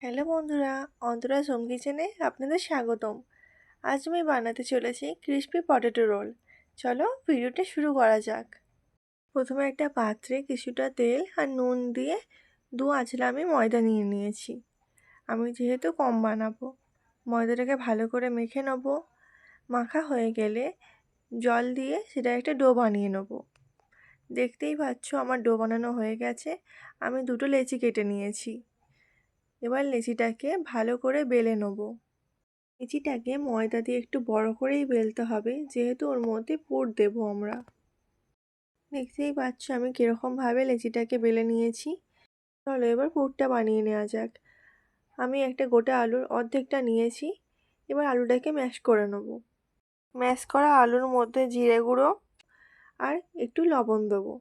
Hello বন্ধুরা, অন্তরাজ home কিচেনে আপনাদের স্বাগতম। আজ আমি বানাতে চলেছি ক্রিস্পি পটেটো রোল। চলো ভিডিওটা শুরু করা যাক। প্রথমে একটা পাত্রে কিছুটা তেল আর নুন দিয়ে 2 আঁচলা আমি ময়দা নিয়ে নিয়েছি। আমি যেহেতু কম বানাবো, ময়দাটাকে ভালো করে মেখে নেব। মাখা হয়ে গেলে জল দিয়ে সেটা একটা ডো বানিয়ে নেব। দেখতেই পাচ্ছ আমার ডো বানানো হয়ে গেছে। আমি 2টো লেচি কেটে নিয়েছি। এবার লেচিটাকে ভালো করে বেলে নেব। লেচিটাকে ময়দা দিয়ে একটু বড় করেই বেলতে হবে, যেহেতু ওর মধ্যে পুর দেবো আমরা। দেখতেই পাচ্ছ আমি কীরকমভাবে লেচিটাকে বেলে নিয়েছি। চলো এবার পুরটা বানিয়ে নেওয়া যাক। আমি একটা গোটা আলুর অর্ধেকটা নিয়েছি। এবার আলুটাকে ম্যাশ করে নেব। ম্যাশ করা আলুর মধ্যে জিরে গুঁড়ো আর একটু লবণ দেবো।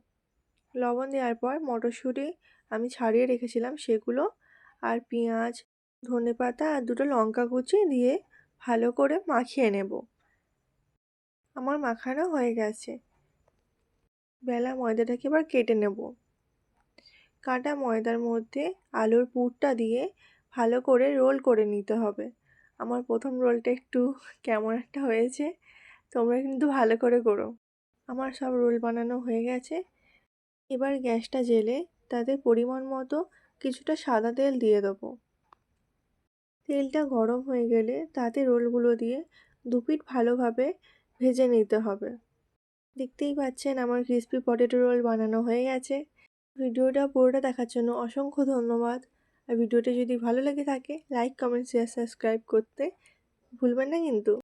লবণ দেওয়ার পর মটরশুঁটি আমি ছাড়িয়ে রেখেছিলাম সেগুলো, আর পেঁয়াজ, ধনেপাতা আর 2টো লঙ্কা কুচি দিয়ে ভালো করে মাখিয়ে নেব। আমার মাখানো হয়ে গেছে। বেলা ময়দাটাকে এবার কেটে নেব। কাটা ময়দার মধ্যে আলুর পুরটা দিয়ে ভালো করে রোল করে নিতে হবে। আমার প্রথম রোলটা একটু কেমন একটা হয়েছে, তোমরা কিন্তু ভালো করে করো। আমার সব রোল বানানো হয়ে গেছে। এবার গ্যাসটা জ্বেলে তাতে পরিমাণ মতো কিছুটা সাদা তেল দিয়ে দেবো। তেলটা গরম হয়ে গেলে তাতে রোলগুলো দিয়ে 2 পিঠ ভালোভাবে ভেজে নিতে হবে। দেখতেই পাচ্ছেন আমার ক্রিস্পি পটেটো রোল বানানো হয়ে গেছে। ভিডিওটা পুরোটা দেখার জন্য অসংখ্য ধন্যবাদ। আর ভিডিওটা যদি ভালো লেগে থাকে লাইক, কমেন্ট, শেয়ার, সাবস্ক্রাইব করতে ভুলবেন না কিন্তু।